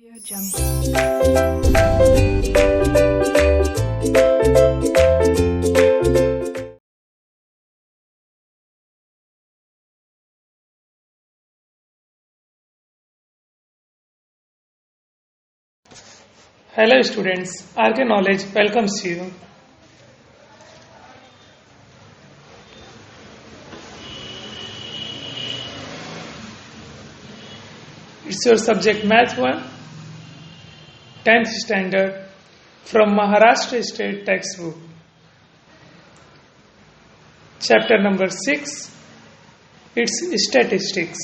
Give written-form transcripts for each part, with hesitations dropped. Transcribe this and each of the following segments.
Audio Jungle. Hello students, RK Knowledge welcomes you. It's your subject Math 1, 10th standard from Maharashtra State textbook. Chapter number 6, it's statistics.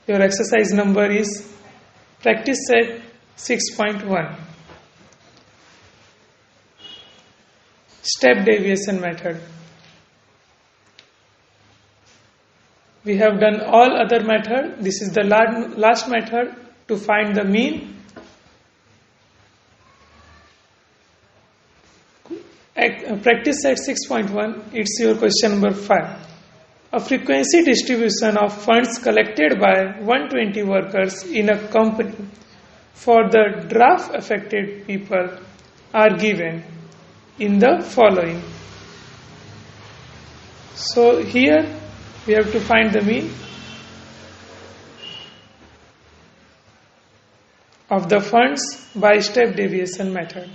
Your exercise number is practice set 6.1. Step deviation method. We have done all other method. This is the last method to find the mean. Practice set 6.1. It's your question number 5. A frequency distribution of funds collected by 120 workers in a company for the draft affected people are given in the following. So here we have to find the mean of the funds by step deviation method.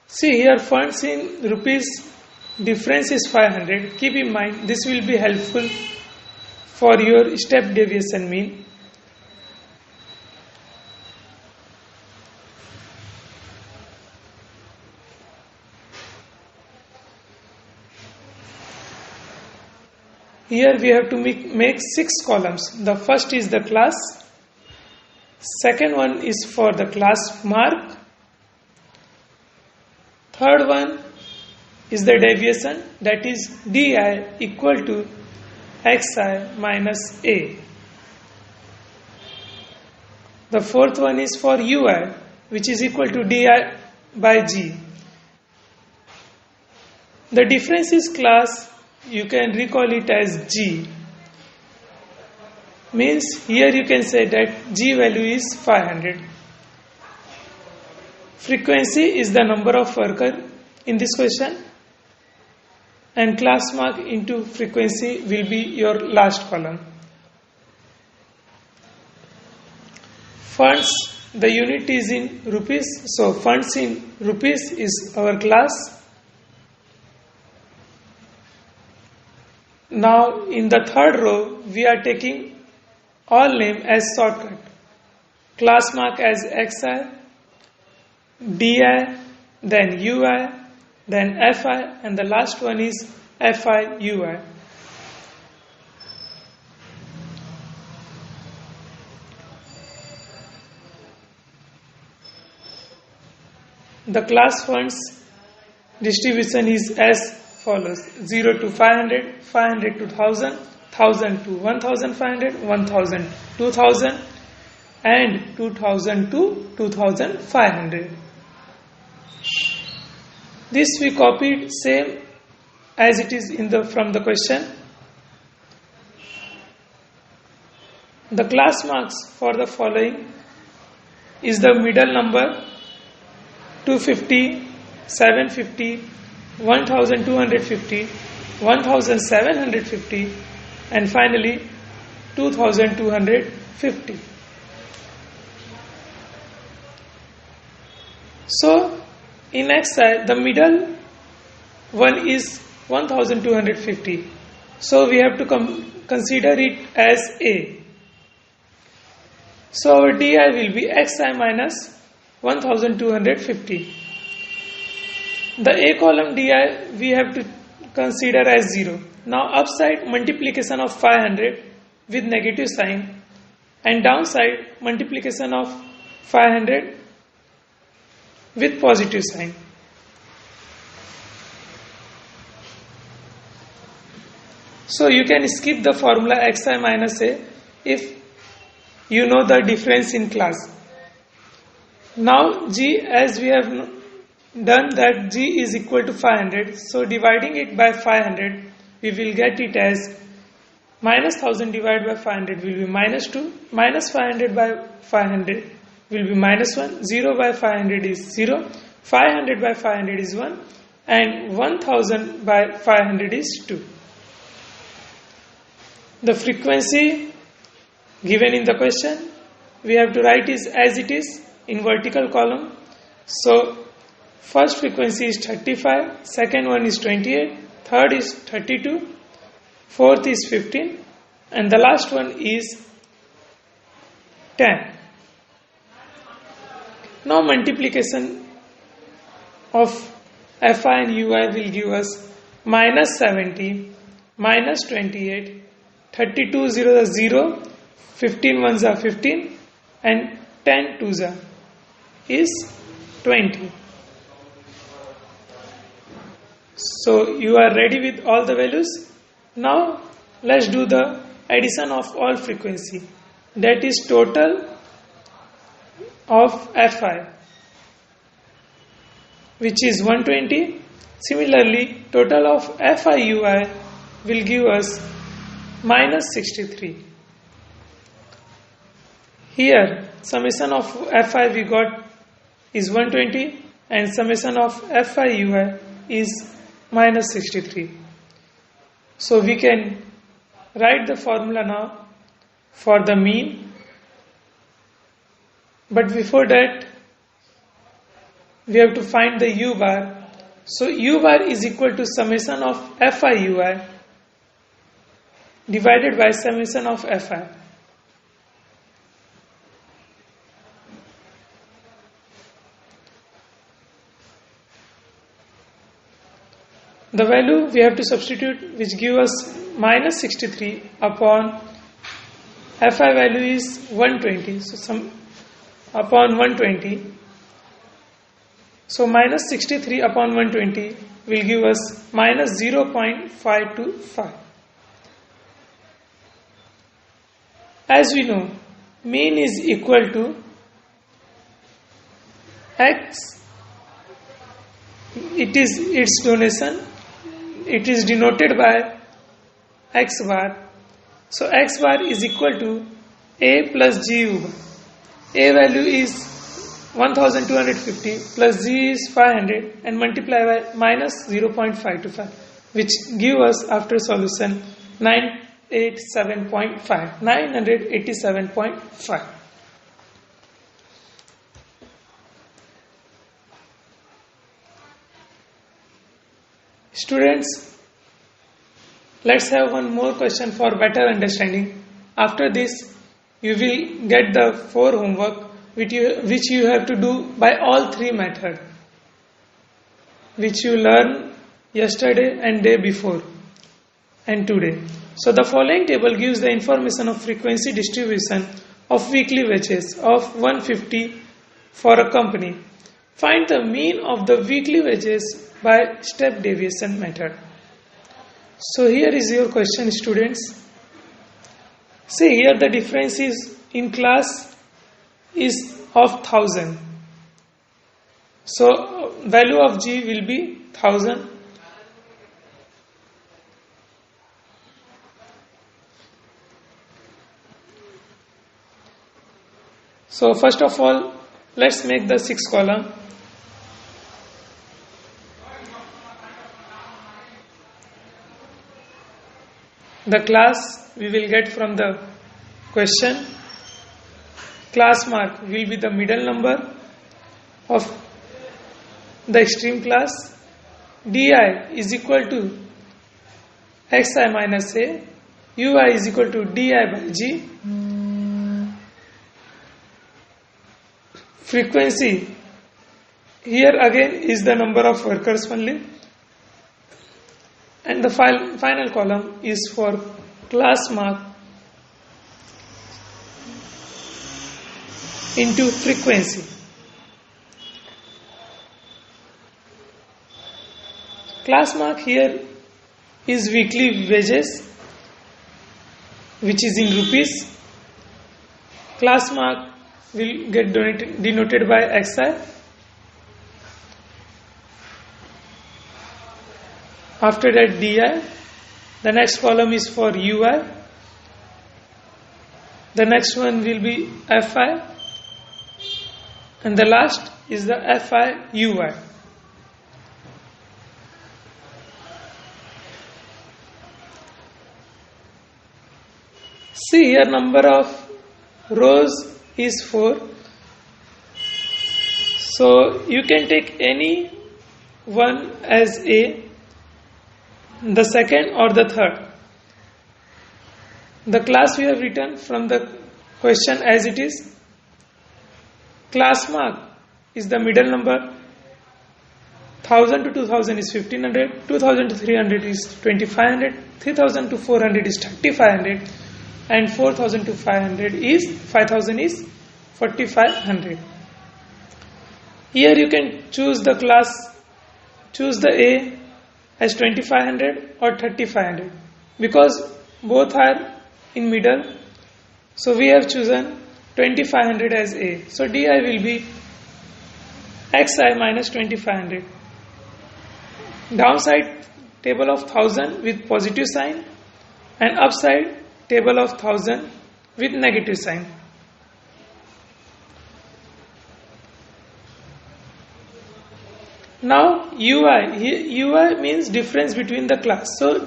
See here, funds in rupees difference is 500. Keep in mind this will be helpful for your step deviation mean. Here we have to make 6 columns. The first is the class, second one is for the class mark, third one is the deviation, that is di equal to xi minus a. The fourth one is for ui, which is equal to di by g. The difference is class, you can recall it as g. Means here you can say that g value is 500. Frequency is the number of worker in this question, and class mark into frequency will be your last column. Funds, the unit is in rupees, so funds in rupees is our class. Now in the third row we are taking all name as shortcut. Class mark as xi, di, then ui, then fi, and the last one is fi ui. The class funds distribution is as follows: 0 to 500, 500 to 1000, 1000 to 1500, 1000 to 2000, and 2000 to 2500. This we copied same as it is in from the question. The class marks for the following is the middle number 250, 750, 1250, 1750, and finally 2250. So in xi the middle one is 1250, so we have to consider it as a. So our di will be xi minus 1250. The a column di we have to consider as 0. Now upside multiplication of 500 with negative sign, and downside multiplication of 500 with positive sign. So you can skip the formula xi minus a if you know the difference in class. Now g, as we have done that G is equal to 500. So dividing it by 500, we will get it as minus 1000 divided by 500 will be minus 2, minus 500 by 500 will be minus 1, 0 by 500 is 0, 500 by 500 is 1, and 1000 by 500 is 2. The frequency given in the question, we have to write is as it is in vertical column. So first frequency is 35, second one is 28, third is 32, fourth is 15, and the last one is 10. Now multiplication of Fi and Ui will give us minus 70, minus 28, 32 0 are 0, 15 ones are 15, and 10 twos are is 20. So you are ready with all the values. Now let's do the addition of all frequency, that is total of Fi, which is 120. Similarly, total of Fi Ui will give us minus 63. Here summation of Fi we got is 120 and summation of Fi Ui is minus 63. So we can write the formula now for the mean, but before that we have to find the U bar. So U bar is equal to summation of Fi Ui divided by summation of Fi. The value we have to substitute, which give us minus 63 upon Fi value is 120. So some upon 120. So minus 63 upon 120 will give us minus 0.525. As we know, mean is equal to x, it is its donation, it is denoted by x bar. So x bar is equal to a plus g u bar. A value is 1250 plus g is 500 and multiply by minus 0.525, which give us after solution 987.5. Students, let's have one more question for better understanding. After this, you will get the 4 homework which you have to do by all 3 methods, which you learned yesterday and day before and today. So the following table gives the information of frequency distribution of weekly wages of 150 for a company. Find the mean of the weekly wages by step deviation method. So here is your question, students. See here the difference is in class is of 1000. So value of G will be 1000. So first of all, let's make the 6th column. The class we will get from the question. Class mark will be the middle number of the extreme class. Di is equal to xi minus a. Ui is equal to di by g. Frequency here again is the number of workers only. And the final column is for class mark into frequency. Class mark here is weekly wages, which is in rupees. Class mark will get denoted by xi. After that di. The next column is for ui. The next one will be fi. And the last is the fi ui. See here, number of rows is 4. So you can take any one as A, the second or the third. The class we have written from the question as it is. Class mark is the middle number. 1000 to 2000 is 1500, 2000 to 300 is 2500, 3000 to 400 is 3500, and 4000 to 5000 is 4500. Here you can choose the class, choose the A as 2500 or 3500 because both are in middle. So we have chosen 2500 as A. So di will be xi minus 2500. Downside table of 1000 with positive sign and upside table of 1000 with negative sign. Now UI means difference between the class. So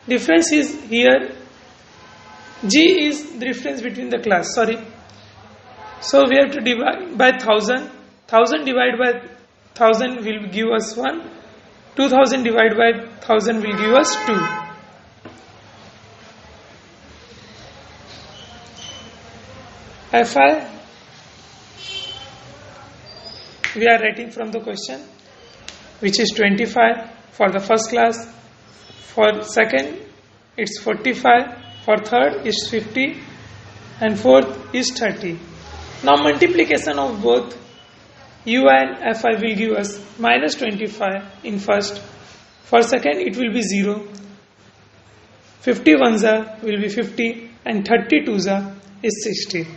difference is here. G is the difference between the class. So we have to divide by 1000. 1000 divided by 1000 will give us 1. 2000 divided by 1000 will give us 2. Fi we are writing from the question, which is 25 for the first class. For second it's 45. For third is 50 and fourth is 30. Now multiplication of both ui and fi will give us minus 25 in first. For second it will be 0. 50 ones will be 50 and 30 twos is 60.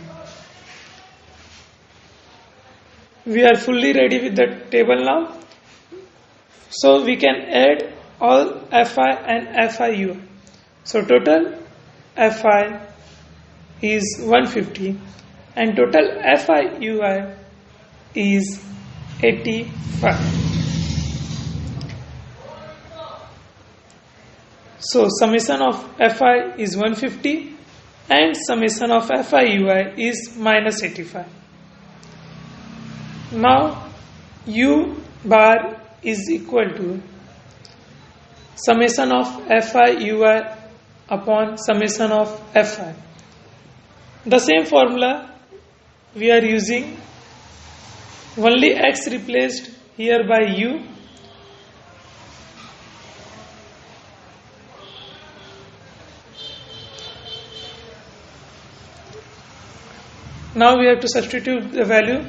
We are fully ready with the table now. So we can add all fi and fiu. So total fi is 150 and total fiui is 85. So summation of fi is 150 and summation of fiui is minus 85. Now u bar is equal to summation of fiui upon summation of fi. The same formula we are using, only x replaced here by u. Now we have to substitute the value.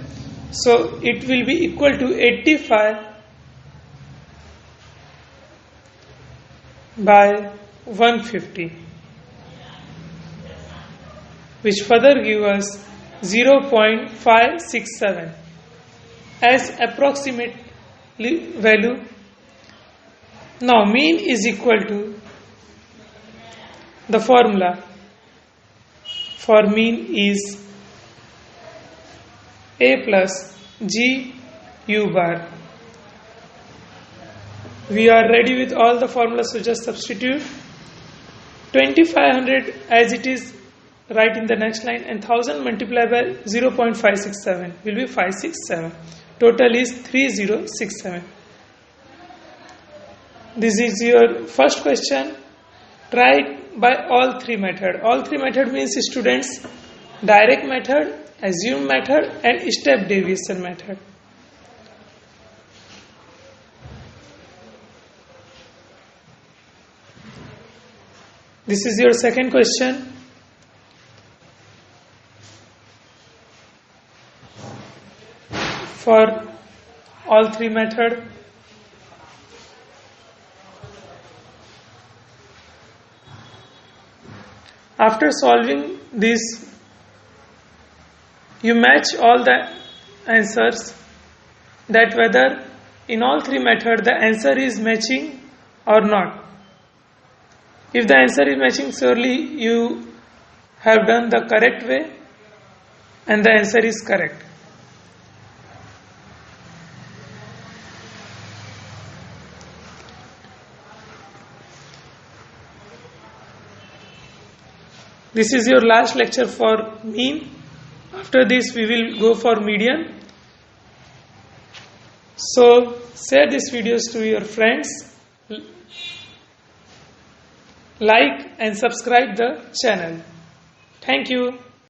So it will be equal to 85 by 150, which further give us 0.567 as approximate value. Now mean is equal to the formula for mean is a plus g u bar. We are ready with all the formulas, so just substitute 2500 as it is right in the next line, and 1000 multiplied by 0.567 will be 567. Total is 3067. This is your first question. Try it by all three methods. All three methods means students direct method, assumed method and step deviation method. This is your second question. For all three methods. After solving this, you match all the answers, that whether in all three methods the answer is matching or not. If the answer is matching, surely you have done the correct way and the answer is correct. This is your last lecture for mean. After this we will go for median. So share these videos to your friends, like and subscribe the channel. Thank you.